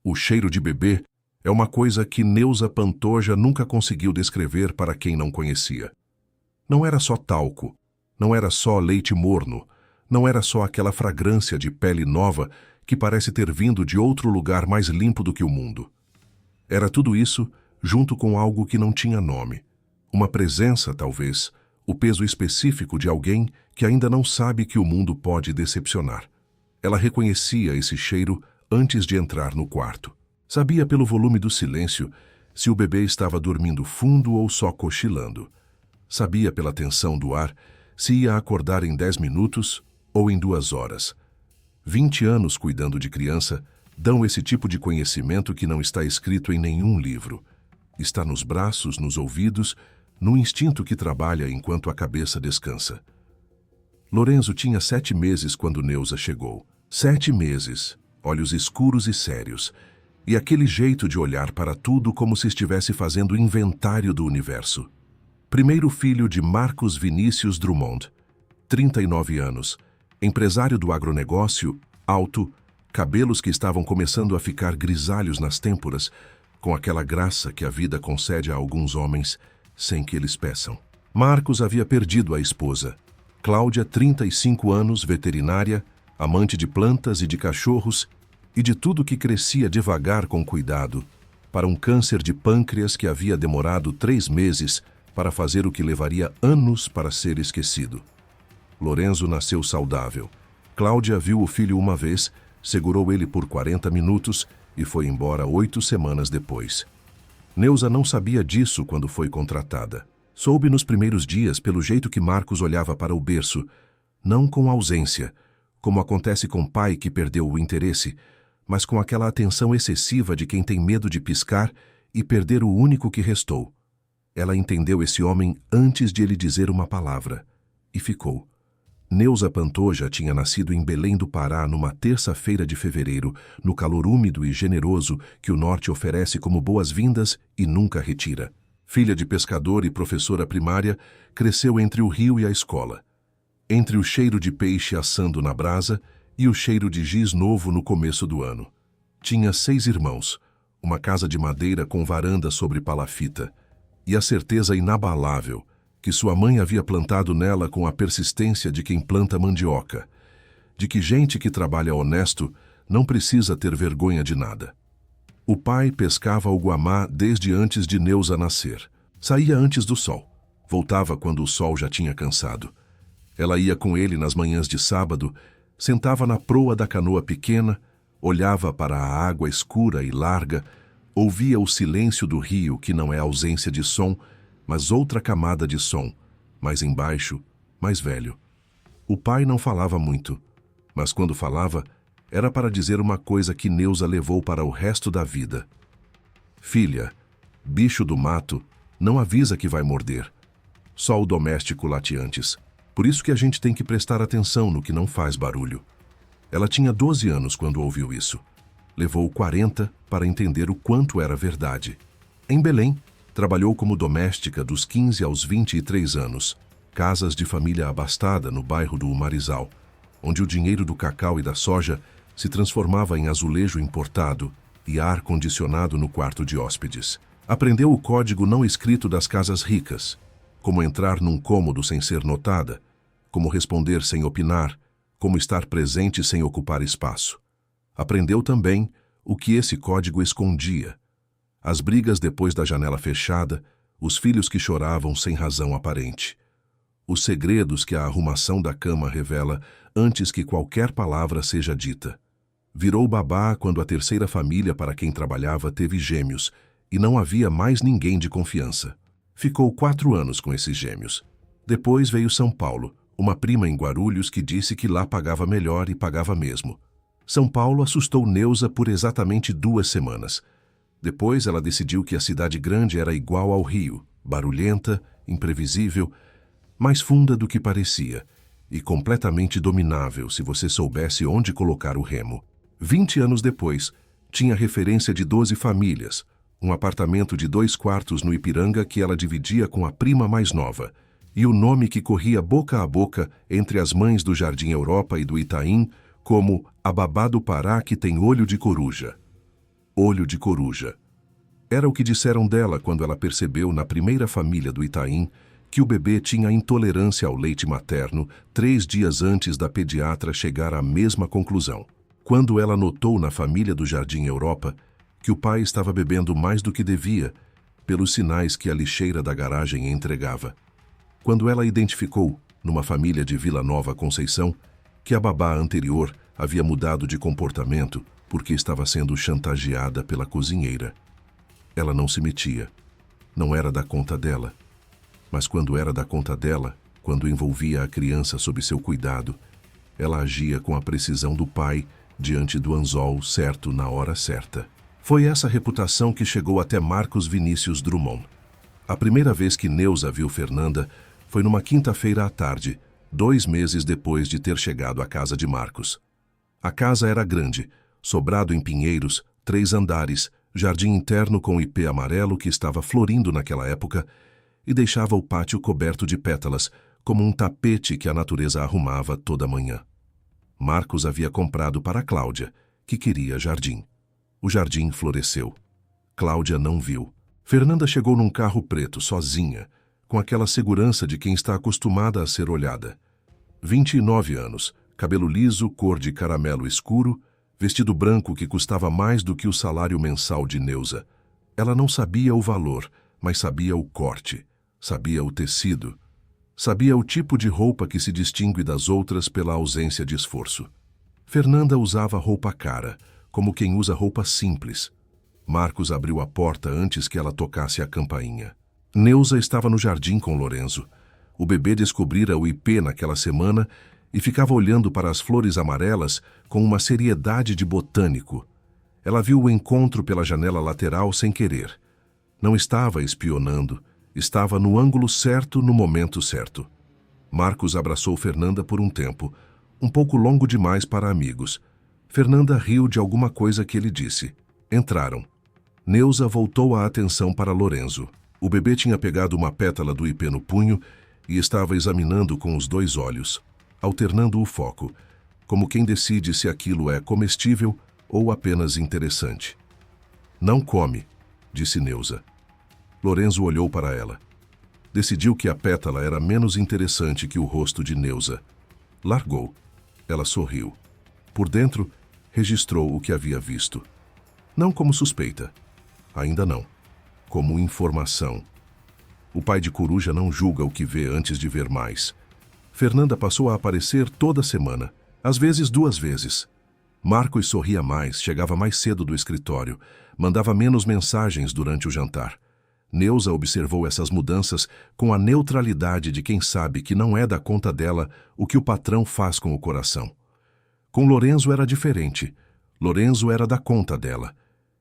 O cheiro de bebê é uma coisa que Neuza Pantoja nunca conseguiu descrever para quem não conhecia. Não era só talco, não era só leite morno, não era só aquela fragrância de pele nova que parece ter vindo de outro lugar mais limpo do que o mundo. Era tudo isso junto com algo que não tinha nome. Uma presença, talvez, o peso específico de alguém que ainda não sabe que o mundo pode decepcionar. Ela reconhecia esse cheiro antes de entrar no quarto. Sabia pelo volume do silêncio se o bebê estava dormindo fundo ou só cochilando. Sabia pela tensão do ar se ia acordar em 10 minutos ou em 2 horas. 20 anos cuidando de criança dão esse tipo de conhecimento que não está escrito em nenhum livro. Está nos braços, nos ouvidos, no instinto que trabalha enquanto a cabeça descansa. Lorenzo tinha 7 meses quando Neuza chegou. 7 meses, olhos escuros e sérios, e aquele jeito de olhar para tudo como se estivesse fazendo inventário do universo. Primeiro filho de Marcos Vinícius Drummond, 39 anos, empresário do agronegócio, alto, cabelos que estavam começando a ficar grisalhos nas têmporas, com aquela graça que a vida concede a alguns homens sem que eles peçam. Marcos havia perdido a esposa. Cláudia, 35 anos, veterinária, amante de plantas e de cachorros e de tudo que crescia devagar com cuidado, para um câncer de pâncreas que havia demorado 3 meses para fazer o que levaria anos para ser esquecido. Lorenzo nasceu saudável. Cláudia viu o filho uma vez, segurou ele por 40 minutos e foi embora 8 semanas depois. Neuza não sabia disso quando foi contratada. Soube nos primeiros dias pelo jeito que Marcos olhava para o berço, não com ausência, como acontece com pai que perdeu o interesse, mas com aquela atenção excessiva de quem tem medo de piscar e perder o único que restou. Ela entendeu esse homem antes de ele dizer uma palavra, e ficou. Neuza Pantoja tinha nascido em Belém do Pará numa terça-feira de fevereiro, no calor úmido e generoso que o norte oferece como boas-vindas e nunca retira. Filha de pescador e professora primária, cresceu entre o rio e a escola. Entre o cheiro de peixe assando na brasa e o cheiro de giz novo no começo do ano. Tinha 6 irmãos, uma casa de madeira com varanda sobre palafita, e a certeza inabalável que sua mãe havia plantado nela com a persistência de quem planta mandioca, de que gente que trabalha honesto não precisa ter vergonha de nada. O pai pescava o guamá desde antes de Neuza nascer. Saía antes do sol, voltava quando o sol já tinha cansado. Ela ia com ele nas manhãs de sábado, sentava na proa da canoa pequena, olhava para a água escura e larga, ouvia o silêncio do rio, que não é ausência de som, mas outra camada de som, mais embaixo, mais velho. O pai não falava muito, mas quando falava, era para dizer uma coisa que Neuza levou para o resto da vida. Filha, bicho do mato não avisa que vai morder. Só o doméstico late antes. Por isso que a gente tem que prestar atenção no que não faz barulho. Ela tinha 12 anos quando ouviu isso. Levou 40 para entender o quanto era verdade. Em Belém, trabalhou como doméstica dos 15 aos 23 anos, casas de família abastada no bairro do Marizal, onde o dinheiro do cacau e da soja se transformava em azulejo importado e ar-condicionado no quarto de hóspedes. Aprendeu o código não escrito das casas ricas, como entrar num cômodo sem ser notada, como responder sem opinar, como estar presente sem ocupar espaço. Aprendeu também o que esse código escondia. As brigas depois da janela fechada, os filhos que choravam sem razão aparente. Os segredos que a arrumação da cama revela antes que qualquer palavra seja dita. Virou babá quando a terceira família para quem trabalhava teve gêmeos e não havia mais ninguém de confiança. Ficou 4 anos com esses gêmeos. Depois veio São Paulo, uma prima em Guarulhos que disse que lá pagava melhor e pagava mesmo. São Paulo assustou Neuza por exatamente 2 semanas. Depois ela decidiu que a cidade grande era igual ao Rio, barulhenta, imprevisível, mais funda do que parecia, e completamente dominável se você soubesse onde colocar o remo. 20 anos depois, tinha referência de 12 famílias, um apartamento de 2 quartos no Ipiranga que ela dividia com a prima mais nova, e o nome que corria boca a boca entre as mães do Jardim Europa e do Itaim como a babá do Pará que tem olho de coruja. olho de coruja. Era o que disseram dela quando ela percebeu na primeira família do Itaim que o bebê tinha intolerância ao leite materno 3 dias antes da pediatra chegar à mesma conclusão. Quando ela notou na família do Jardim Europa que o pai estava bebendo mais do que devia, pelos sinais que a lixeira da garagem entregava. Quando ela identificou, numa família de Vila Nova Conceição, que a babá anterior havia mudado de comportamento porque estava sendo chantageada pela cozinheira. Ela não se metia. Não era da conta dela. Mas quando era da conta dela, quando envolvia a criança sob seu cuidado, ela agia com a precisão do pai diante do anzol certo na hora certa. Foi essa reputação que chegou até Marcos Vinícius Drummond. A primeira vez que Neuza viu Fernanda foi numa quinta-feira à tarde, 2 meses depois de ter chegado à casa de Marcos. A casa era grande, sobrado em pinheiros, 3 andares, jardim interno com ipê amarelo que estava florindo naquela época e deixava o pátio coberto de pétalas, como um tapete que a natureza arrumava toda manhã. Marcos havia comprado para Cláudia, que queria jardim. O jardim floresceu. Cláudia não viu. Fernanda chegou num carro preto, sozinha, com aquela segurança de quem está acostumada a ser olhada. 29 anos, cabelo liso, cor de caramelo escuro, vestido branco que custava mais do que o salário mensal de Neuza. Ela não sabia o valor, mas sabia o corte, sabia o tecido, sabia o tipo de roupa que se distingue das outras pela ausência de esforço. Fernanda usava roupa cara, como quem usa roupa simples. Marcos abriu a porta antes que ela tocasse a campainha. Neuza estava no jardim com Lorenzo. O bebê descobrira o ipê naquela semana e ficava olhando para as flores amarelas com uma seriedade de botânico. Ela viu o encontro pela janela lateral sem querer. Não estava espionando, estava no ângulo certo no momento certo. Marcos abraçou Fernanda por um tempo, um pouco longo demais para amigos. Fernanda riu de alguma coisa que ele disse. Entraram. Neuza voltou a atenção para Lorenzo. O bebê tinha pegado uma pétala do ipê no punho e estava examinando com os 2 olhos, alternando o foco, como quem decide se aquilo é comestível ou apenas interessante. Não come, disse Neuza. Lorenzo olhou para ela. Decidiu que a pétala era menos interessante que o rosto de Neuza. Largou. Ela sorriu. Por dentro, registrou o que havia visto. Não como suspeita. Ainda não. Como informação. O pai de coruja não julga o que vê antes de ver mais. Fernanda passou a aparecer toda semana, às vezes 2 vezes. Marcos sorria mais, chegava mais cedo do escritório, mandava menos mensagens durante o jantar. Neuza observou essas mudanças com a neutralidade de quem sabe que não é da conta dela o que o patrão faz com o coração. Com Lorenzo era diferente. Lorenzo era da conta dela.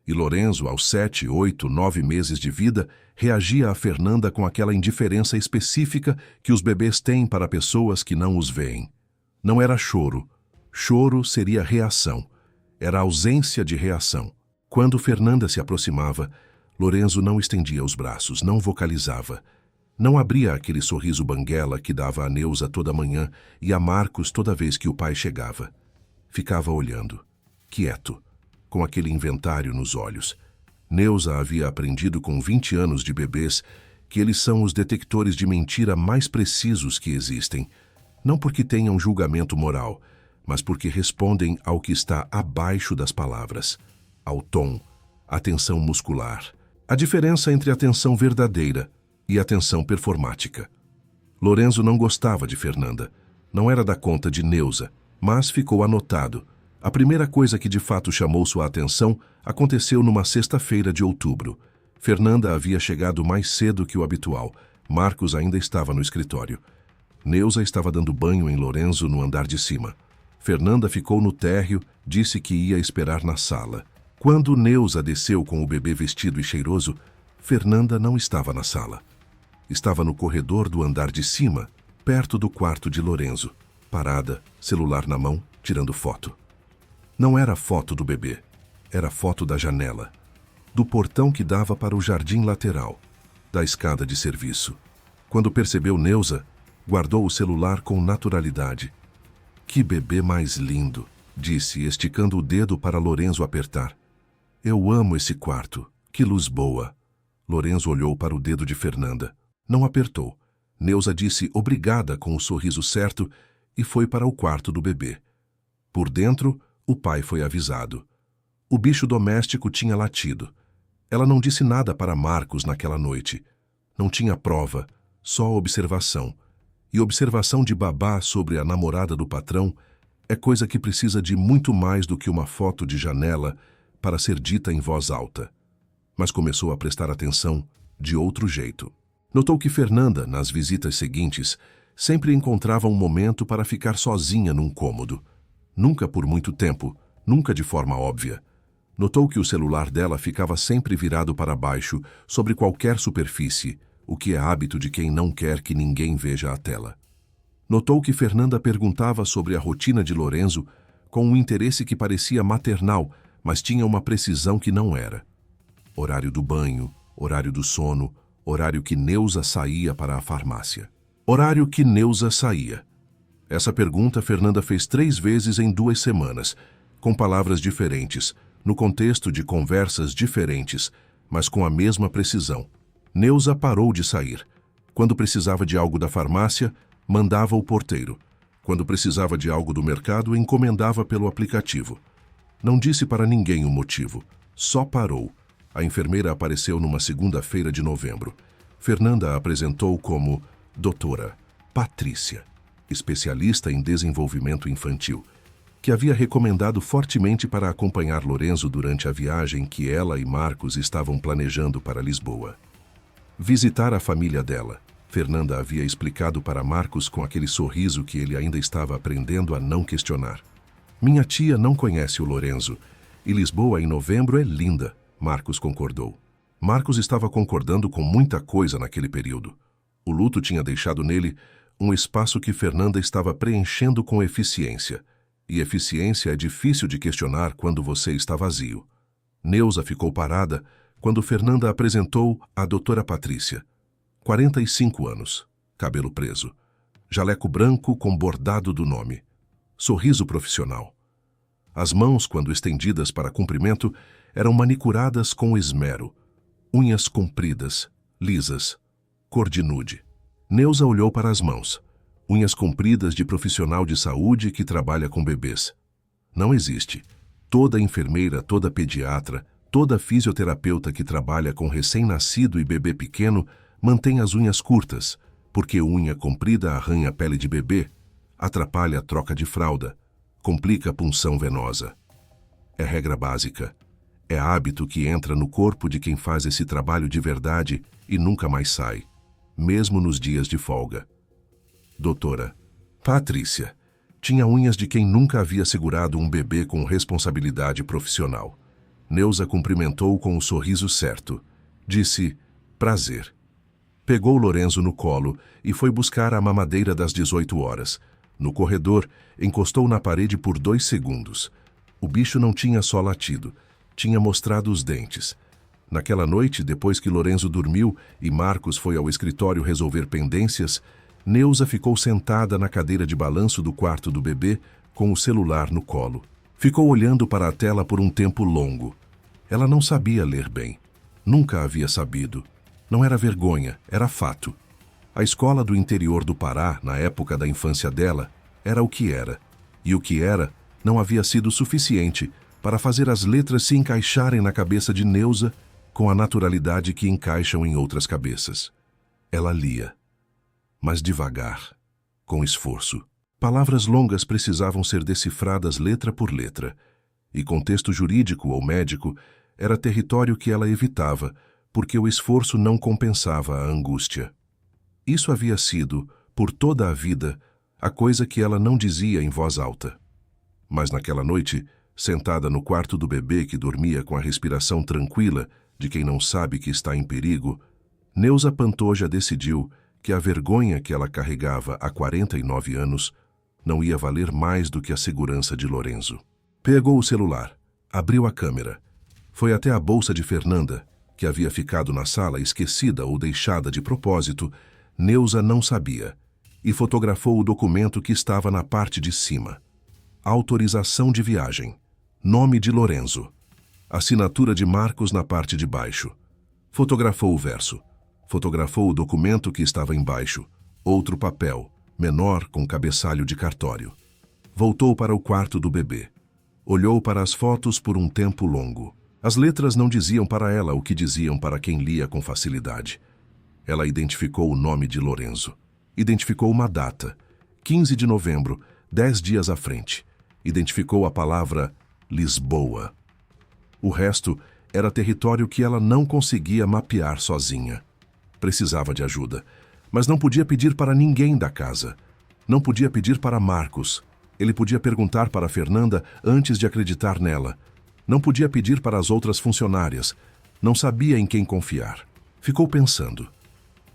E Lorenzo, aos 7, 8, 9 meses de vida, reagia a Fernanda com aquela indiferença específica que os bebês têm para pessoas que não os veem. Não era choro. Choro seria reação. Era ausência de reação. Quando Fernanda se aproximava, Lorenzo não estendia os braços, não vocalizava. Não abria aquele sorriso banguela que dava a Neuza toda manhã e a Marcos toda vez que o pai chegava. Ficava olhando, quieto, com aquele inventário nos olhos. Neuza havia aprendido com 20 anos de bebês que eles são os detectores de mentira mais precisos que existem, não porque tenham julgamento moral, mas porque respondem ao que está abaixo das palavras, ao tom, à tensão muscular, a diferença entre a tensão verdadeira e a tensão performática. Lorenzo não gostava de Fernanda, não era da conta de Neuza, mas ficou anotado. A primeira coisa que de fato chamou sua atenção aconteceu numa sexta-feira de outubro. Fernanda havia chegado mais cedo que o habitual. Marcos ainda estava no escritório. Neuza estava dando banho em Lorenzo no andar de cima. Fernanda ficou no térreo, disse que ia esperar na sala. Quando Neuza desceu com o bebê vestido e cheiroso, Fernanda não estava na sala. Estava no corredor do andar de cima, perto do quarto de Lorenzo, parada, celular na mão, tirando foto. Não era foto do bebê, era foto da janela, do portão que dava para o jardim lateral, da escada de serviço. Quando percebeu Neuza, guardou o celular com naturalidade. "Que bebê mais lindo", disse, esticando o dedo para Lorenzo apertar. Eu amo esse quarto. Que luz boa. Lorenzo olhou para o dedo de Fernanda. Não apertou. Neuza disse obrigada com o sorriso certo e foi para o quarto do bebê. Por dentro, o pai foi avisado. O bicho doméstico tinha latido. Ela não disse nada para Marcos naquela noite. Não tinha prova, só observação. E observação de babá sobre a namorada do patrão é coisa que precisa de muito mais do que uma foto de janela para ser dita em voz alta. Mas começou a prestar atenção de outro jeito. Notou que Fernanda, nas visitas seguintes, sempre encontrava um momento para ficar sozinha num cômodo. Nunca por muito tempo, nunca de forma óbvia. Notou que o celular dela ficava sempre virado para baixo, sobre qualquer superfície, o que é hábito de quem não quer que ninguém veja a tela. Notou que Fernanda perguntava sobre a rotina de Lorenzo com um interesse que parecia maternal, mas tinha uma precisão que não era. Horário do banho, horário do sono, horário que Neuza saía para a farmácia. Horário que Neuza saía. Essa pergunta Fernanda fez 3 vezes em 2 semanas, com palavras diferentes, no contexto de conversas diferentes, mas com a mesma precisão. Neuza parou de sair. Quando precisava de algo da farmácia, mandava o porteiro. Quando precisava de algo do mercado, encomendava pelo aplicativo. Não disse para ninguém o motivo. Só parou. A enfermeira apareceu numa segunda-feira de novembro. Fernanda a apresentou como Doutora Patrícia, especialista em desenvolvimento infantil, que havia recomendado fortemente para acompanhar Lorenzo durante a viagem que ela e Marcos estavam planejando para Lisboa. Visitar a família dela. Fernanda havia explicado para Marcos com aquele sorriso que ele ainda estava aprendendo a não questionar. Minha tia não conhece o Lorenzo, e Lisboa em novembro é linda, Marcos concordou. Marcos estava concordando com muita coisa naquele período. O luto tinha deixado nele um espaço que Fernanda estava preenchendo com eficiência. E eficiência é difícil de questionar quando você está vazio. Neuza ficou parada quando Fernanda apresentou a doutora Patrícia. 45 anos, cabelo preso, jaleco branco com bordado do nome, sorriso profissional. As mãos, quando estendidas para cumprimento, eram manicuradas com esmero, unhas compridas, lisas, cor de nude. Neuza olhou para as mãos, unhas compridas de profissional de saúde que trabalha com bebês. Não existe. Toda enfermeira, toda pediatra, toda fisioterapeuta que trabalha com recém-nascido e bebê pequeno mantém as unhas curtas, porque unha comprida arranha a pele de bebê, atrapalha a troca de fralda, complica a punção venosa. É regra básica. É hábito que entra no corpo de quem faz esse trabalho de verdade e nunca mais sai, mesmo nos dias de folga. Doutora Patrícia tinha unhas de quem nunca havia segurado um bebê com responsabilidade profissional. Neuza cumprimentou com o sorriso certo. Disse, prazer. Pegou Lorenzo no colo e foi buscar a mamadeira das 18 horas. No corredor, encostou na parede por 2 segundos. O bicho não tinha só latido, tinha mostrado os dentes. Naquela noite, depois que Lorenzo dormiu e Marcos foi ao escritório resolver pendências, Neuza ficou sentada na cadeira de balanço do quarto do bebê, com o celular no colo. Ficou olhando para a tela por um tempo longo. Ela não sabia ler bem. Nunca havia sabido. Não era vergonha, era fato. A escola do interior do Pará, na época da infância dela, era o que era. E o que era não havia sido suficiente para fazer as letras se encaixarem na cabeça de Neuza com a naturalidade que encaixam em outras cabeças. Ela lia, mas devagar, com esforço. Palavras longas precisavam ser decifradas letra por letra, e contexto jurídico ou médico era território que ela evitava, porque o esforço não compensava a angústia. Isso havia sido, por toda a vida, a coisa que ela não dizia em voz alta. Mas naquela noite, sentada no quarto do bebê que dormia com a respiração tranquila de quem não sabe que está em perigo, Neuza Pantoja decidiu que a vergonha que ela carregava há 49 anos não ia valer mais do que a segurança de Lorenzo. Pegou o celular, abriu a câmera, foi até a bolsa de Fernanda, que havia ficado na sala esquecida ou deixada de propósito, Neuza não sabia, e fotografou o documento que estava na parte de cima. Autorização de viagem. Nome de Lorenzo. Assinatura de Marcos na parte de baixo. Fotografou o verso. Fotografou o documento que estava embaixo. Outro papel, menor, com cabeçalho de cartório. Voltou para o quarto do bebê. Olhou para as fotos por um tempo longo. As letras não diziam para ela o que diziam para quem lia com facilidade. Ela identificou o nome de Lorenzo. Identificou uma data, 15 de novembro, 10 dias à frente. Identificou a palavra Lisboa. O resto era território que ela não conseguia mapear sozinha. Precisava de ajuda, mas não podia pedir para ninguém da casa. Não podia pedir para Marcos. Ele podia perguntar para Fernanda antes de acreditar nela. Não podia pedir para as outras funcionárias. Não sabia em quem confiar. Ficou pensando.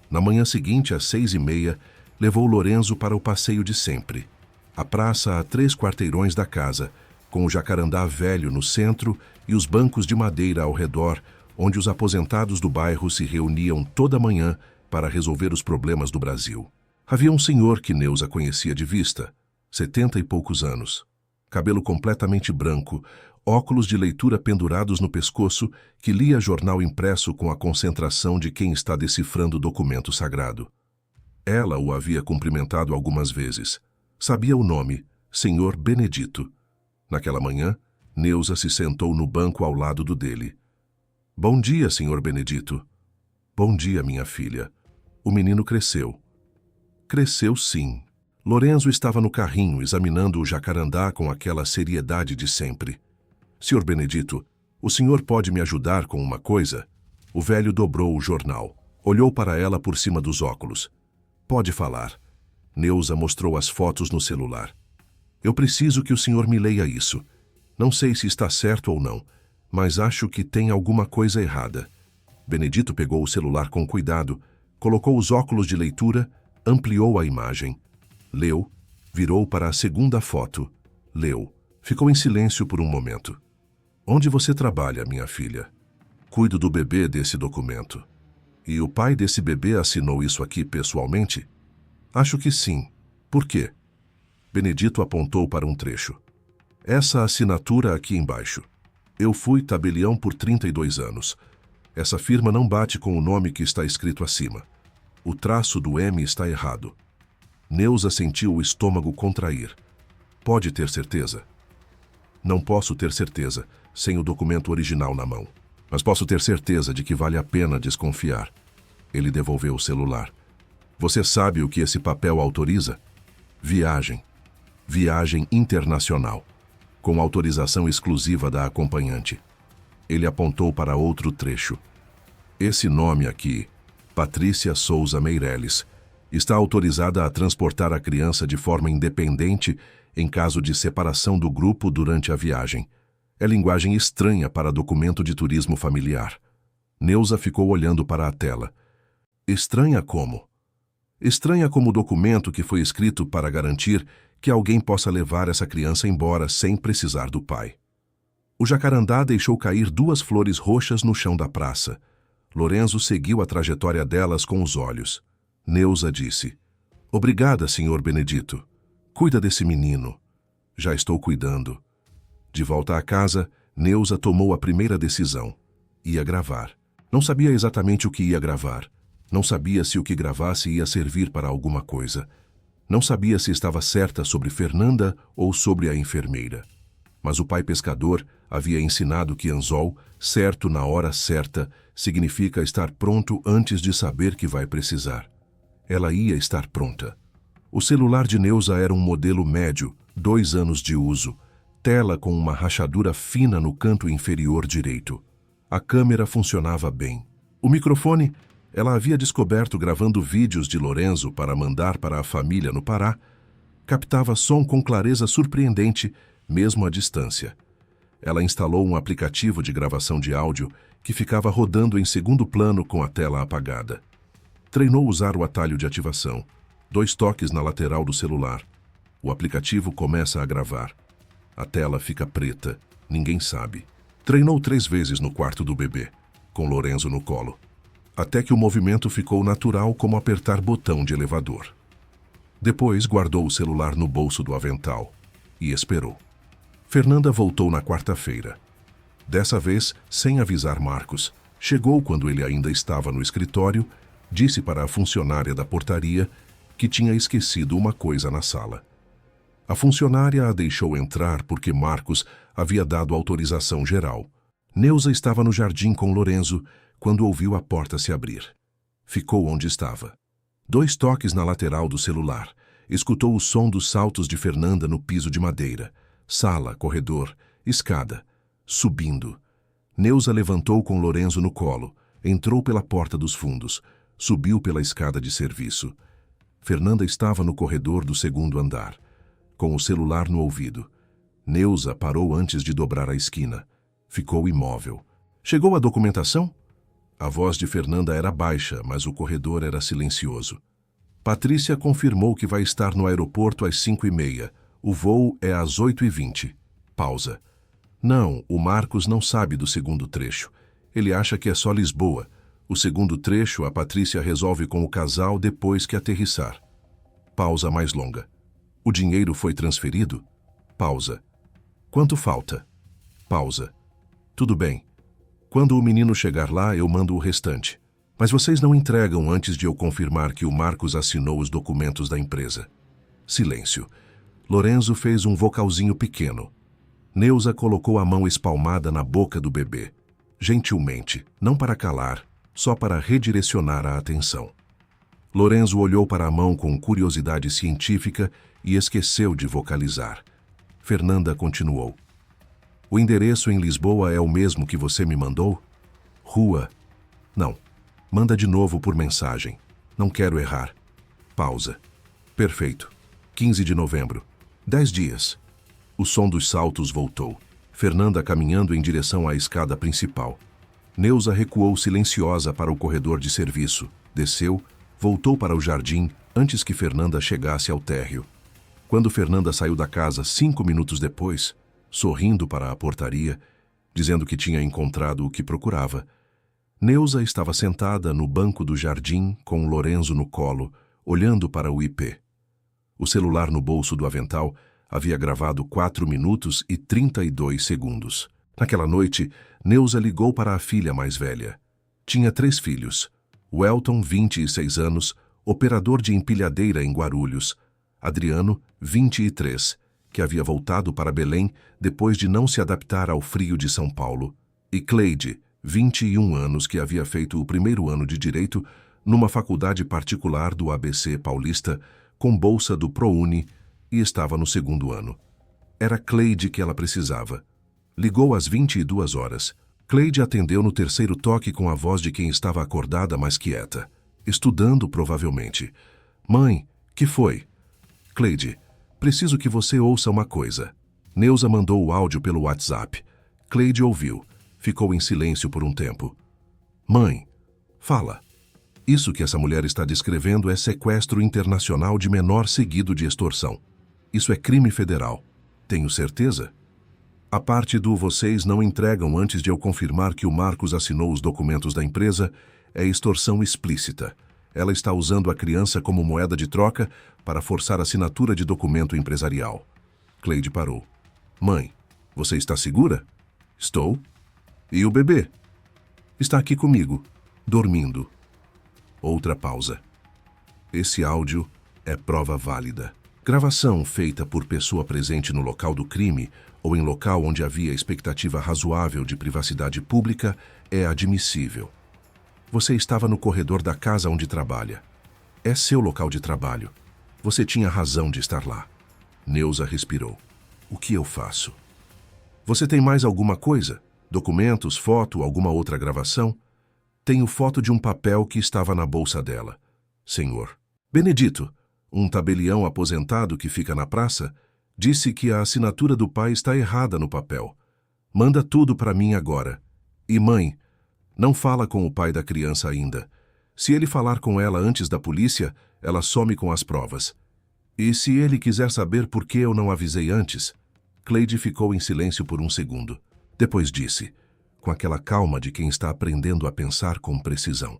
Na manhã seguinte, às 6h30, levou Lorenzo para o passeio de sempre. A praça a 3 quarteirões da casa, com o jacarandá velho no centro e os bancos de madeira ao redor, onde os aposentados do bairro se reuniam toda manhã para resolver os problemas do Brasil. Havia um senhor que Neuza conhecia de vista, 70 e poucos anos. Cabelo completamente branco, óculos de leitura pendurados no pescoço, que lia jornal impresso com a concentração de quem está decifrando documento sagrado. Ela o havia cumprimentado algumas vezes. Sabia o nome, Senhor Benedito. Naquela manhã, Neuza se sentou no banco ao lado do dele. Bom dia, Senhor Benedito. Bom dia, minha filha. O menino cresceu. Cresceu, sim. Lorenzo estava no carrinho, examinando o jacarandá com aquela seriedade de sempre. Senhor Benedito, o senhor pode me ajudar com uma coisa? O velho dobrou o jornal. Olhou para ela por cima dos óculos. Pode falar. Neuza mostrou as fotos no celular. Eu preciso que o senhor me leia isso. Não sei se está certo ou não, mas acho que tem alguma coisa errada. Benedito pegou o celular com cuidado, colocou os óculos de leitura, ampliou a imagem. Leu, virou para a segunda foto. Leu. Ficou em silêncio por um momento. Onde você trabalha, minha filha? Cuido do bebê desse documento. E o pai desse bebê assinou isso aqui pessoalmente? Acho que sim. Por quê? Benedito apontou para um trecho. Essa assinatura aqui embaixo. Eu fui tabelião por 32 anos. Essa firma não bate com o nome que está escrito acima. O traço do M está errado. Neuza sentiu o estômago contrair. Pode ter certeza? Não posso ter certeza, sem o documento original na mão. Mas posso ter certeza de que vale a pena desconfiar. Ele devolveu o celular. Você sabe o que esse papel autoriza? Viagem. Viagem internacional. Com autorização exclusiva da acompanhante. Ele apontou para outro trecho. Esse nome aqui, Patrícia Souza Meireles, está autorizada a transportar a criança de forma independente em caso de separação do grupo durante a viagem. É linguagem estranha para documento de turismo familiar. Neuza ficou olhando para a tela. Estranha como? Estranha como o documento que foi escrito para garantir que alguém possa levar essa criança embora sem precisar do pai. O jacarandá deixou cair 2 flores roxas no chão da praça. Lorenzo seguiu a trajetória delas com os olhos. Neuza disse, Obrigada, senhor Benedito. Cuida desse menino. Já estou cuidando. De volta à casa, Neuza tomou a primeira decisão. Ia gravar. Não sabia exatamente o que ia gravar. Não sabia se o que gravasse ia servir para alguma coisa. Não sabia se estava certa sobre Fernanda ou sobre a enfermeira. Mas o pai pescador havia ensinado que anzol, certo na hora certa, significa estar pronto antes de saber que vai precisar. Ela ia estar pronta. O celular de Neuza era um modelo médio, 2 anos de uso, tela com uma rachadura fina no canto inferior direito. A câmera funcionava bem. O microfone, ela havia descoberto gravando vídeos de Lorenzo para mandar para a família no Pará, captava som com clareza surpreendente, mesmo à distância. Ela instalou um aplicativo de gravação de áudio que ficava rodando em segundo plano com a tela apagada. Treinou usar o atalho de ativação. 2 toques na lateral do celular. O aplicativo começa a gravar. A tela fica preta. Ninguém sabe. Treinou 3 vezes no quarto do bebê, com Lorenzo no colo. Até que o movimento ficou natural como apertar botão de elevador. Depois guardou o celular no bolso do avental e esperou. Fernanda voltou na quarta-feira. Dessa vez, sem avisar Marcos. Chegou quando ele ainda estava no escritório, disse para a funcionária da portaria que tinha esquecido uma coisa na sala. A funcionária a deixou entrar porque Marcos havia dado autorização geral. Neuza estava no jardim com Lorenzo quando ouviu a porta se abrir. Ficou onde estava. 2 toques na lateral do celular. Escutou o som dos saltos de Fernanda no piso de madeira. Sala, corredor, escada. Subindo. Neuza levantou com Lorenzo no colo. Entrou pela porta dos fundos. Subiu pela escada de serviço. Fernanda estava no corredor do 2º andar, com o celular no ouvido. Neuza parou antes de dobrar a esquina. Ficou imóvel. Chegou a documentação? A voz de Fernanda era baixa, mas o corredor era silencioso. Patrícia confirmou que vai estar no aeroporto às 5h30. O voo é às 8h20. Pausa. Não, o Marcos não sabe do 2º trecho. Ele acha que é só Lisboa. O 2º trecho a Patrícia resolve com o casal depois que aterrissar. Pausa mais longa. O dinheiro foi transferido? Pausa. Quanto falta? Pausa. Tudo bem. Quando o menino chegar lá, eu mando o restante. Mas vocês não entregam antes de eu confirmar que o Marcos assinou os documentos da empresa. Silêncio. Lorenzo fez um vocalzinho pequeno. Neuza colocou a mão espalmada na boca do bebê. Gentilmente, não para calar, só para redirecionar a atenção. Lorenzo olhou para a mão com curiosidade científica e esqueceu de vocalizar. Fernanda continuou. O endereço em Lisboa é o mesmo que você me mandou? Rua. Não. Manda de novo por mensagem. Não quero errar. Pausa. Perfeito. 15 de novembro. 10 dias. O som dos saltos voltou. Fernanda caminhando em direção à escada principal. Neuza recuou silenciosa para o corredor de serviço. Desceu, voltou para o jardim antes que Fernanda chegasse ao térreo. Quando Fernanda saiu da casa 5 minutos depois, sorrindo para a portaria, dizendo que tinha encontrado o que procurava, Neuza estava sentada no banco do jardim com Lorenzo no colo, olhando para o IP. O celular no bolso do avental havia gravado 4 minutos e 32 segundos. Naquela noite, Neuza ligou para a filha mais velha. Tinha 3 filhos. Welton, 26 anos, operador de empilhadeira em Guarulhos. Adriano, 23, que havia voltado para Belém depois de não se adaptar ao frio de São Paulo. E Cleide, 21 anos, que havia feito o 1º ano de Direito numa faculdade particular do ABC Paulista, com bolsa do ProUni, e estava no 2º ano. Era Cleide que ela precisava. Ligou às 22 horas. Cleide atendeu no 3º toque com a voz de quem estava acordada, mas quieta. Estudando, provavelmente. Mãe, que foi? Cleide, preciso que você ouça uma coisa. Neuza mandou o áudio pelo WhatsApp. Cleide ouviu. Ficou em silêncio por um tempo. Mãe, fala. Isso que essa mulher está descrevendo é sequestro internacional de menor seguido de extorsão. Isso é crime federal. Tenho certeza? A parte do vocês não entregam antes de eu confirmar que o Marcos assinou os documentos da empresa é extorsão explícita. Ela está usando a criança como moeda de troca para forçar a assinatura de documento empresarial. Cleide parou. Mãe, você está segura? Estou. E o bebê? Está aqui comigo, dormindo. Outra pausa. Esse áudio é prova válida. Gravação feita por pessoa presente no local do crime ou em local onde havia expectativa razoável de privacidade pública é admissível. Você estava no corredor da casa onde trabalha. É seu local de trabalho. Você tinha razão de estar lá. Neuza respirou. O que eu faço? Você tem mais alguma coisa? Documentos, foto, alguma outra gravação? Tenho foto de um papel que estava na bolsa dela. Senhor. Benedito, um tabelião aposentado que fica na praça, disse que a assinatura do pai está errada no papel. Manda tudo para mim agora. E mãe, não fala com o pai da criança ainda. Se ele falar com ela antes da polícia, ela some com as provas. E se ele quiser saber por que eu não avisei antes? Cleide ficou em silêncio por um segundo. Depois disse, com aquela calma de quem está aprendendo a pensar com precisão.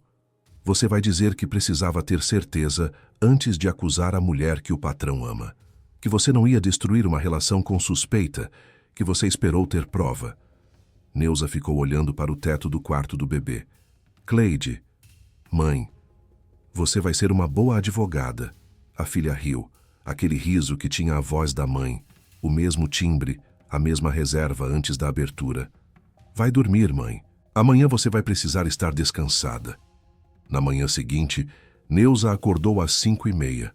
Você vai dizer que precisava ter certeza antes de acusar a mulher que o patrão ama. Que você não ia destruir uma relação com suspeita, que você esperou ter prova. Neuza ficou olhando para o teto do quarto do bebê. Cleide. Mãe. Você vai ser uma boa advogada. A filha riu. Aquele riso que tinha a voz da mãe. O mesmo timbre, a mesma reserva antes da abertura. Vai dormir, mãe. Amanhã você vai precisar estar descansada. Na manhã seguinte, Neuza acordou às 5h30.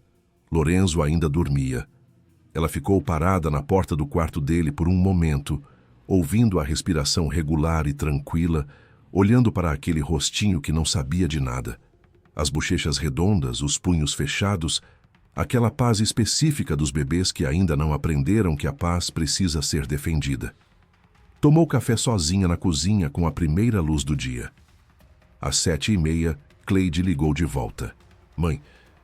Lorenzo ainda dormia. Ela ficou parada na porta do quarto dele por um momento, ouvindo a respiração regular e tranquila, olhando para aquele rostinho que não sabia de nada. As bochechas redondas, os punhos fechados, aquela paz específica dos bebês que ainda não aprenderam que a paz precisa ser defendida. Tomou café sozinha na cozinha com a primeira luz do dia. Às 7h30, Cleide ligou de volta. Mãe,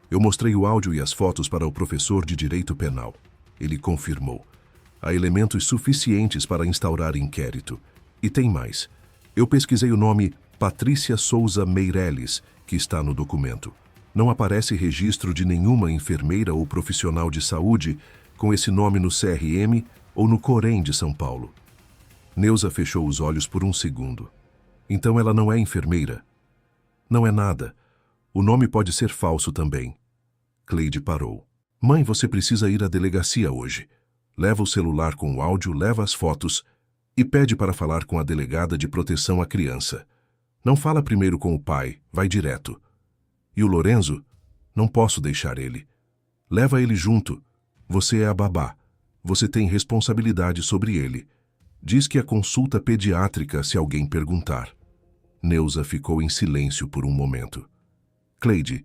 eu mostrei o áudio e as fotos para o professor de Direito Penal. Ele confirmou. Há elementos suficientes para instaurar inquérito. E tem mais. Eu pesquisei o nome Patrícia Souza Meireles, que está no documento. Não aparece registro de nenhuma enfermeira ou profissional de saúde com esse nome no CRM ou no Corém de São Paulo. Neuza fechou os olhos por um segundo. Então ela não é enfermeira? Não é nada. O nome pode ser falso também. Cleide parou. Mãe, você precisa ir à delegacia hoje. Leva o celular com o áudio, leva as fotos e pede para falar com a delegada de proteção à criança. Não fala primeiro com o pai, vai direto. E o Lorenzo? Não posso deixar ele. Leva ele junto. Você é a babá. Você tem responsabilidade sobre ele. Diz que é consulta pediátrica se alguém perguntar. Neuza ficou em silêncio por um momento. Cleide,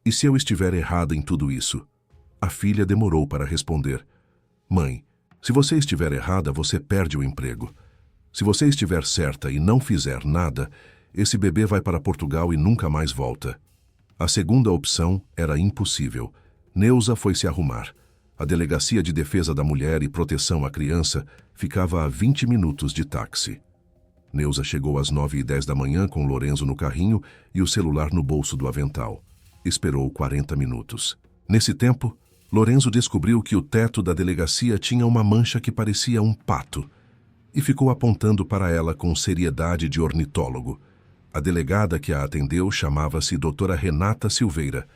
e se eu estiver errada em tudo isso? A filha demorou para responder. Mãe, se você estiver errada, você perde o emprego. Se você estiver certa e não fizer nada, esse bebê vai para Portugal e nunca mais volta. A segunda opção era impossível. Neuza foi se arrumar. A Delegacia de Defesa da Mulher e Proteção à Criança ficava a 20 minutos de táxi. Neuza chegou às 9h10 da manhã com Lorenzo no carrinho e o celular no bolso do avental. Esperou 40 minutos. Nesse tempo, Lorenzo descobriu que o teto da delegacia tinha uma mancha que parecia um pato e ficou apontando para ela com seriedade de ornitólogo. A delegada que a atendeu chamava-se Doutora Renata Silveira,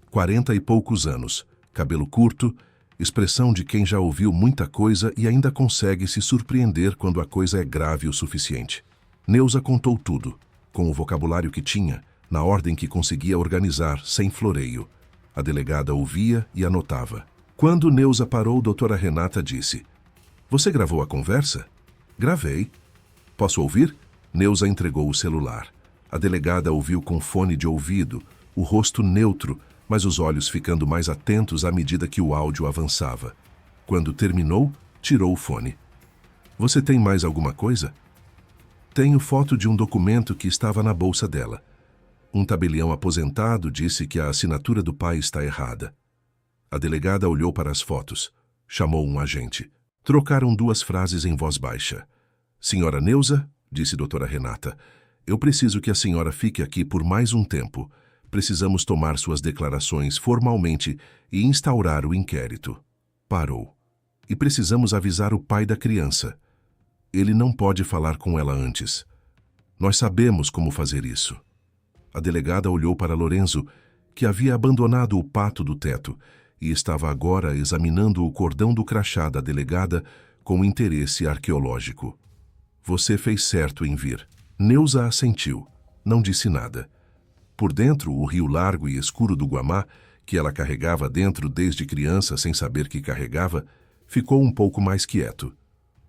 40 e poucos anos, cabelo curto, expressão de quem já ouviu muita coisa e ainda consegue se surpreender quando a coisa é grave o suficiente. Neuza contou tudo, com o vocabulário que tinha, na ordem que conseguia organizar, sem floreio. A delegada ouvia e anotava. Quando Neuza parou, doutora Renata disse: Você gravou a conversa? Gravei. Posso ouvir? Neuza entregou o celular. A delegada ouviu com fone de ouvido, o rosto neutro, mas os olhos ficando mais atentos à medida que o áudio avançava. Quando terminou, tirou o fone. Você tem mais alguma coisa? Tenho foto de um documento que estava na bolsa dela. Um tabelião aposentado disse que a assinatura do pai está errada. A delegada olhou para as fotos. Chamou um agente. Trocaram 2 frases em voz baixa. Senhora Neuza, disse doutora Renata, eu preciso que a senhora fique aqui por mais um tempo. Precisamos tomar suas declarações formalmente e instaurar o inquérito. Parou. E precisamos avisar o pai da criança. Ele não pode falar com ela antes. Nós sabemos como fazer isso. A delegada olhou para Lorenzo, que havia abandonado o pato do teto e estava agora examinando o cordão do crachá da delegada com interesse arqueológico. Você fez certo em vir. Neuza assentiu. Não disse nada. Por dentro, o rio largo e escuro do Guamá, que ela carregava dentro desde criança sem saber que carregava, ficou um pouco mais quieto.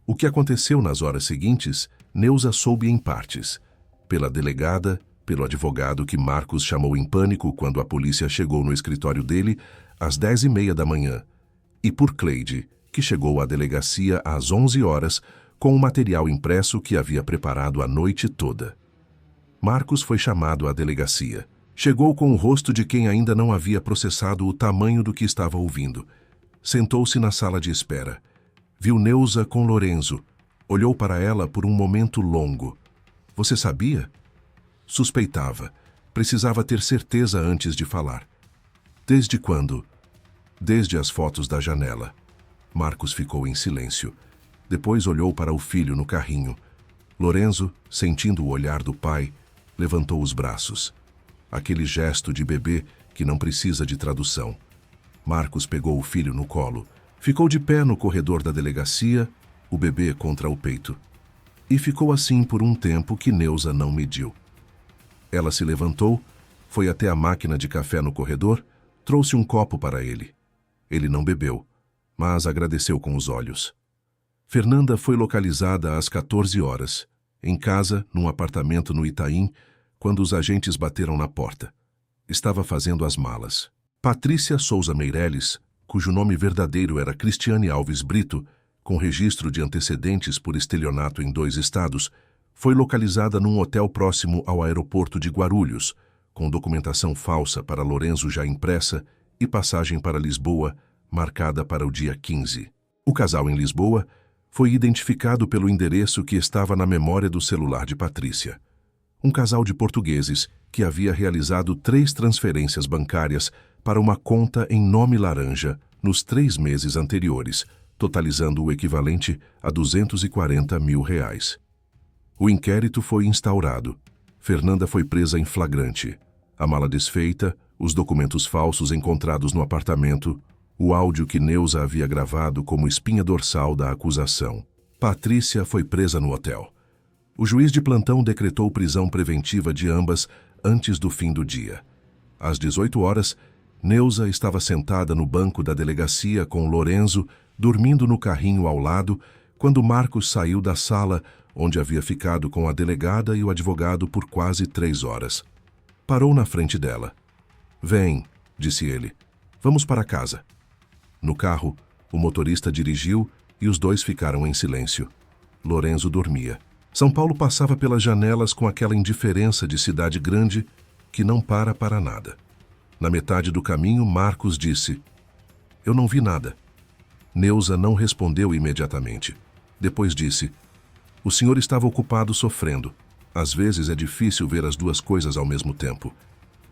O que aconteceu nas horas seguintes, Neuza soube em partes. Pela delegada, pelo advogado que Marcos chamou em pânico quando a polícia chegou no escritório dele às 10h30 da manhã, e por Cleide, que chegou à delegacia às 11 horas com o material impresso que havia preparado a noite toda. Marcos foi chamado à delegacia. Chegou com o rosto de quem ainda não havia processado o tamanho do que estava ouvindo. Sentou-se na sala de espera. Viu Neuza com Lorenzo. Olhou para ela por um momento longo. Você sabia? Suspeitava. Precisava ter certeza antes de falar. Desde quando? Desde as fotos da janela. Marcos ficou em silêncio. Depois olhou para o filho no carrinho. Lorenzo, sentindo o olhar do pai, levantou os braços. Aquele gesto de bebê que não precisa de tradução. Marcos pegou o filho no colo. Ficou de pé no corredor da delegacia, o bebê contra o peito. E ficou assim por um tempo que Neuza não mediu. Ela se levantou, foi até a máquina de café no corredor, trouxe um copo para ele. Ele não bebeu, mas agradeceu com os olhos. Fernanda foi localizada às 14 horas, em casa, num apartamento no Itaim, quando os agentes bateram na porta. Estava fazendo as malas. Patrícia Souza Meireles, cujo nome verdadeiro era Cristiane Alves Brito, com registro de antecedentes por estelionato em 2 estados, foi localizada num hotel próximo ao aeroporto de Guarulhos, com documentação falsa para Lorenzo já impressa e passagem para Lisboa, marcada para o dia 15. O casal em Lisboa foi identificado pelo endereço que estava na memória do celular de Patrícia. Um casal de portugueses que havia realizado 3 transferências bancárias para uma conta em nome laranja nos 3 meses anteriores, totalizando o equivalente a R$240 mil. O inquérito foi instaurado. Fernanda foi presa em flagrante. A mala desfeita, os documentos falsos encontrados no apartamento, o áudio que Neuza havia gravado como espinha dorsal da acusação. Patrícia foi presa no hotel. O juiz de plantão decretou prisão preventiva de ambas antes do fim do dia. Às 18 horas, Neuza estava sentada no banco da delegacia com Lorenzo, dormindo no carrinho ao lado, quando Marcos saiu da sala, onde havia ficado com a delegada e o advogado por quase 3 horas. Parou na frente dela. "Vem", disse ele. "Vamos para casa." No carro, o motorista dirigiu e os dois ficaram em silêncio. Lorenzo dormia. São Paulo passava pelas janelas com aquela indiferença de cidade grande que não para nada. Na metade do caminho, Marcos disse: "Eu não vi nada." Neuza não respondeu imediatamente. Depois disse: "O senhor estava ocupado sofrendo. Às vezes é difícil ver as 2 coisas ao mesmo tempo."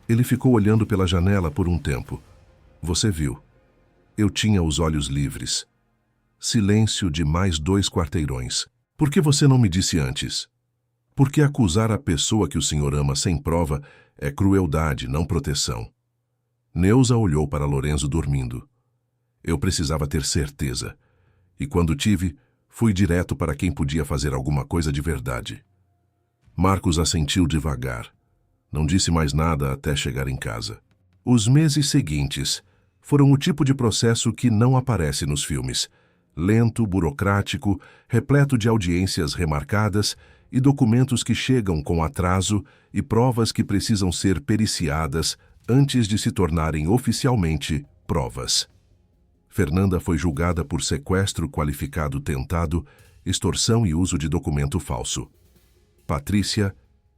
Ele ficou olhando pela janela por um tempo. "Você viu. Eu tinha os olhos livres." Silêncio de mais 2 quarteirões. "Por que você não me disse antes?" "Porque acusar a pessoa que o senhor ama sem prova é crueldade, não proteção." Neuza olhou para Lorenzo dormindo. "Eu precisava ter certeza. E quando tive, fui direto para quem podia fazer alguma coisa de verdade." Marcos assentiu devagar. Não disse mais nada até chegar em casa. Os meses seguintes foram o tipo de processo que não aparece nos filmes. Lento, burocrático, repleto de audiências remarcadas e documentos que chegam com atraso e provas que precisam ser periciadas antes de se tornarem oficialmente provas. Fernanda foi julgada por sequestro qualificado tentado, extorsão e uso de documento falso. Patrícia,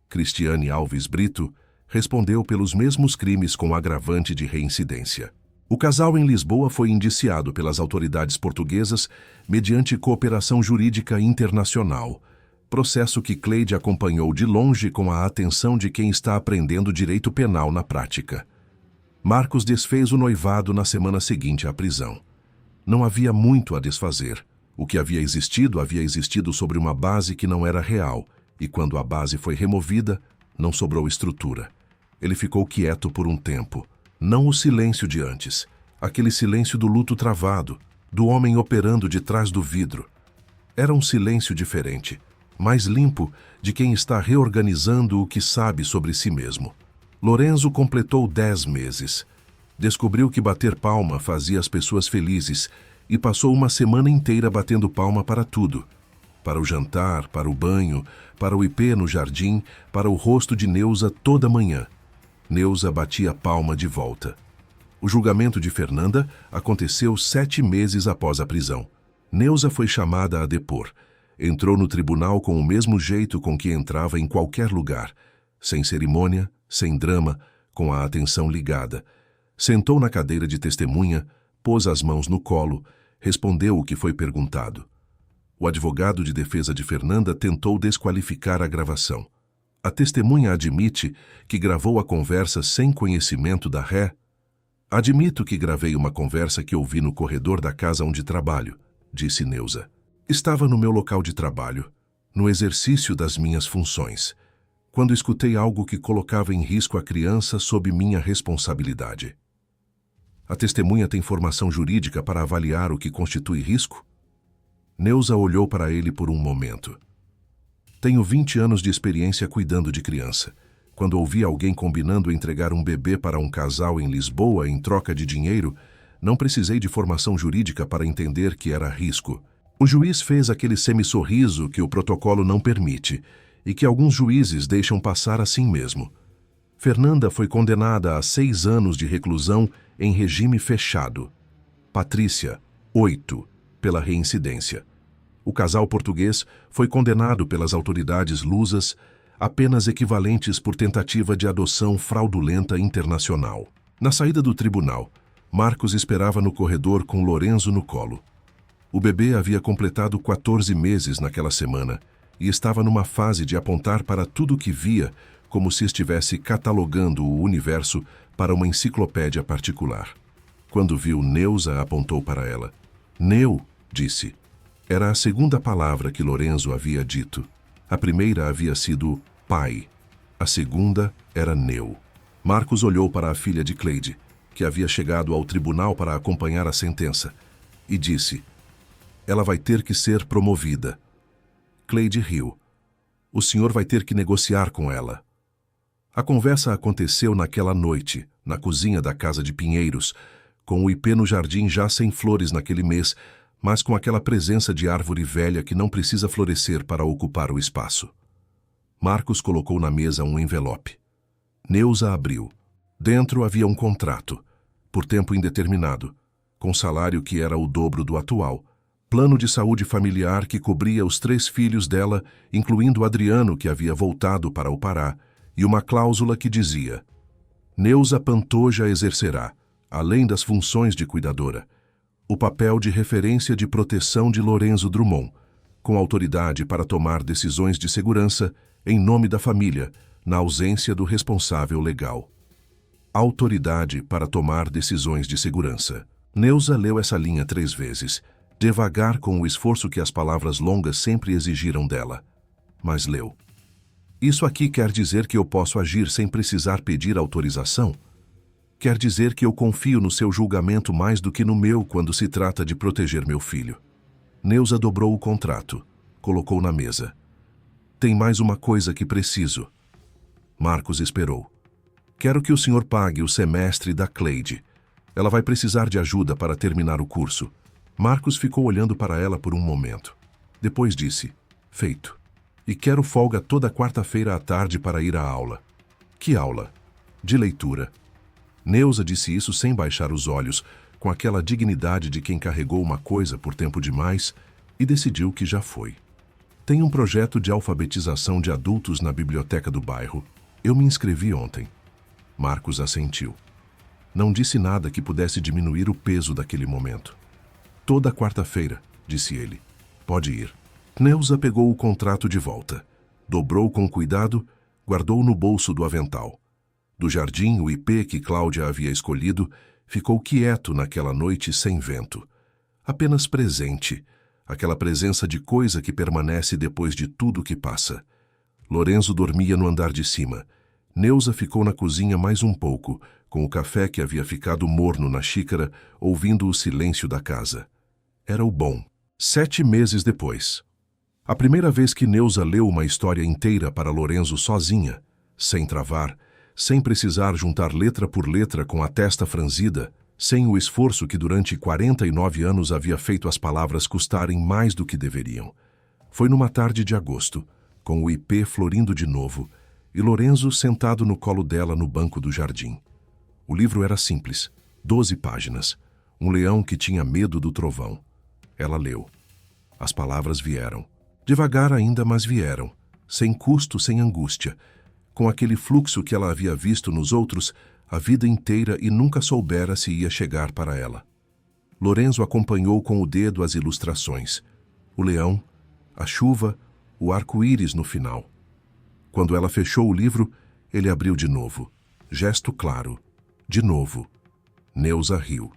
Cristiane Alves Brito, respondeu pelos mesmos crimes com agravante de reincidência. O casal em Lisboa foi indiciado pelas autoridades portuguesas mediante cooperação jurídica internacional, processo que Cleide acompanhou de longe com a atenção de quem está aprendendo direito penal na prática. Marcos desfez o noivado na semana seguinte à prisão. Não havia muito a desfazer. O que havia existido sobre uma base que não era real, e quando a base foi removida, não sobrou estrutura. Ele ficou quieto por um tempo. Não o silêncio de antes, aquele silêncio do luto travado, do homem operando de trás do vidro. Era um silêncio diferente, mais limpo, de quem está reorganizando o que sabe sobre si mesmo. Lorenzo completou 10 meses. Descobriu que bater palma fazia as pessoas felizes e passou uma semana inteira batendo palma para tudo. Para o jantar, para o banho, para o ipê no jardim, para o rosto de Neuza toda manhã. Neuza batia palma de volta. O julgamento de Fernanda aconteceu 7 meses após a prisão. Neuza foi chamada a depor. Entrou no tribunal com o mesmo jeito com que entrava em qualquer lugar, sem cerimônia, sem drama, com a atenção ligada. Sentou na cadeira de testemunha, pôs as mãos no colo, respondeu o que foi perguntado. O advogado de defesa de Fernanda tentou desqualificar a gravação. A testemunha admite que gravou a conversa sem conhecimento da ré. "Admito que gravei uma conversa que ouvi no corredor da casa onde trabalho", disse Neuza. "Estava no meu local de trabalho. no exercício das minhas funções, quando escutei algo que colocava em risco a criança sob minha responsabilidade. A testemunha tem formação jurídica para avaliar o que constitui risco? Neuza olhou para ele por um momento. Tenho 20 anos de experiência cuidando de criança. Quando ouvi alguém combinando entregar um bebê para um casal em Lisboa em troca de dinheiro, não precisei de formação jurídica para entender que era risco. O juiz fez aquele semi-sorriso que o protocolo não permite e que alguns juízes deixam passar assim mesmo. Fernanda foi condenada a 6 anos de reclusão em regime fechado. Patrícia, 8, pela reincidência. O casal português foi condenado pelas autoridades lusas a penas equivalentes por tentativa de adoção fraudulenta internacional. Na saída do tribunal, Marcos esperava no corredor com Lorenzo no colo. O bebê havia completado 14 meses naquela semana e estava numa fase de apontar para tudo o que via, como se estivesse catalogando o universo para uma enciclopédia particular. Quando viu Neuza, apontou para ela. Neu, disse. Era a segunda palavra que Lorenzo havia dito. A primeira havia sido pai. A segunda era Neu. Marcos olhou para a filha de Cleide, que havia chegado ao tribunal para acompanhar a sentença, e disse: ela vai ter que ser promovida. Cleide riu. O senhor vai ter que negociar com ela. A conversa aconteceu naquela noite, na cozinha da casa de Pinheiros, com o ipê no jardim já sem flores naquele mês, mas com aquela presença de árvore velha que não precisa florescer para ocupar o espaço. Marcos colocou na mesa um envelope. Neuza abriu. Dentro havia um contrato, por tempo indeterminado, com salário que era o dobro do atual, plano de saúde familiar que cobria os 3 filhos dela, incluindo Adriano, que havia voltado para o Pará, e uma cláusula que dizia: Neuza Pantoja exercerá, além das funções de cuidadora, o papel de referência de proteção de Lorenzo Drummond, com autoridade para tomar decisões de segurança em nome da família, na ausência do responsável legal. Autoridade para tomar decisões de segurança. Neuza leu essa linha 3 vezes, devagar com o esforço que as palavras longas sempre exigiram dela. Mas leu. Isso aqui quer dizer que eu posso agir sem precisar pedir autorização? Quer dizer que eu confio no seu julgamento mais do que no meu quando se trata de proteger meu filho. Neuza dobrou o contrato, colocou na mesa. Tem mais uma coisa que preciso. Marcos esperou. Quero que o senhor pague o semestre da Cleide. Ela vai precisar de ajuda para terminar o curso. Marcos ficou olhando para ela por um momento. Depois disse: feito. E quero folga toda quarta-feira à tarde para ir à aula. Que aula? De leitura. Neuza disse isso sem baixar os olhos, com aquela dignidade de quem carregou uma coisa por tempo demais e decidiu que já foi. Tem um projeto de alfabetização de adultos na biblioteca do bairro. Eu me inscrevi ontem. Marcos assentiu. Não disse nada que pudesse diminuir o peso daquele momento. Toda quarta-feira, disse ele. Pode ir. Neuza pegou o contrato de volta. Dobrou com cuidado, guardou no bolso do avental. Do jardim, o ipê que Cláudia havia escolhido ficou quieto naquela noite sem vento. Apenas presente, aquela presença de coisa que permanece depois de tudo que passa. Lorenzo dormia no andar de cima. Neuza ficou na cozinha mais um pouco, com o café que havia ficado morno na xícara, ouvindo o silêncio da casa. Era o bom. 7 meses depois. A primeira vez que Neuza leu uma história inteira para Lorenzo sozinha, sem travar, sem precisar juntar letra por letra com a testa franzida, sem o esforço que durante 49 anos havia feito as palavras custarem mais do que deveriam. Foi numa tarde de agosto, com o ipê florindo de novo, e Lorenzo sentado no colo dela no banco do jardim. O livro era simples, 12 páginas, um leão que tinha medo do trovão. Ela leu. As palavras vieram. Devagar ainda, mas vieram, sem custo, sem angústia, com aquele fluxo que ela havia visto nos outros a vida inteira e nunca soubera se ia chegar para ela. Lorenzo acompanhou com o dedo as ilustrações. O leão, a chuva, o arco-íris no final. Quando ela fechou o livro, ele abriu de novo. Gesto claro. De novo. Neuza riu.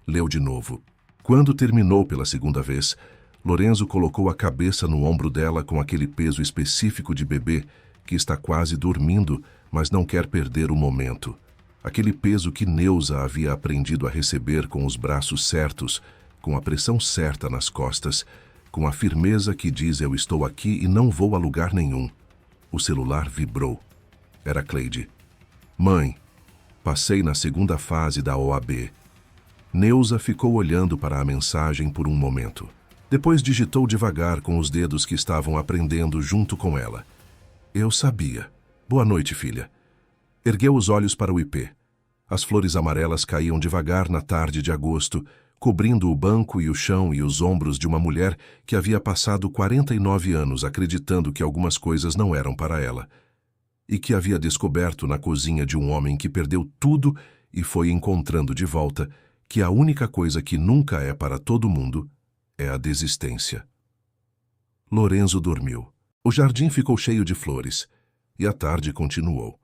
Leu de novo. Quando terminou pela segunda vez, Lorenzo colocou a cabeça no ombro dela com aquele peso específico de bebê que está quase dormindo, mas não quer perder o momento. Aquele peso que Neuza havia aprendido a receber com os braços certos, com a pressão certa nas costas, com a firmeza que diz eu estou aqui e não vou a lugar nenhum. O celular vibrou. Era Cleide. Mãe, passei na segunda fase da OAB. Neuza ficou olhando para a mensagem por um momento. Depois digitou devagar com os dedos que estavam aprendendo junto com ela. Eu sabia. Boa noite, filha. Ergueu os olhos para o IP. As flores amarelas caíam devagar na tarde de agosto, cobrindo o banco e o chão e os ombros de uma mulher que havia passado 49 anos acreditando que algumas coisas não eram para ela, e que havia descoberto na cozinha de um homem que perdeu tudo e foi encontrando de volta que a única coisa que nunca é para todo mundo é a desistência. Lorenzo dormiu. O jardim ficou cheio de flores, e a tarde continuou.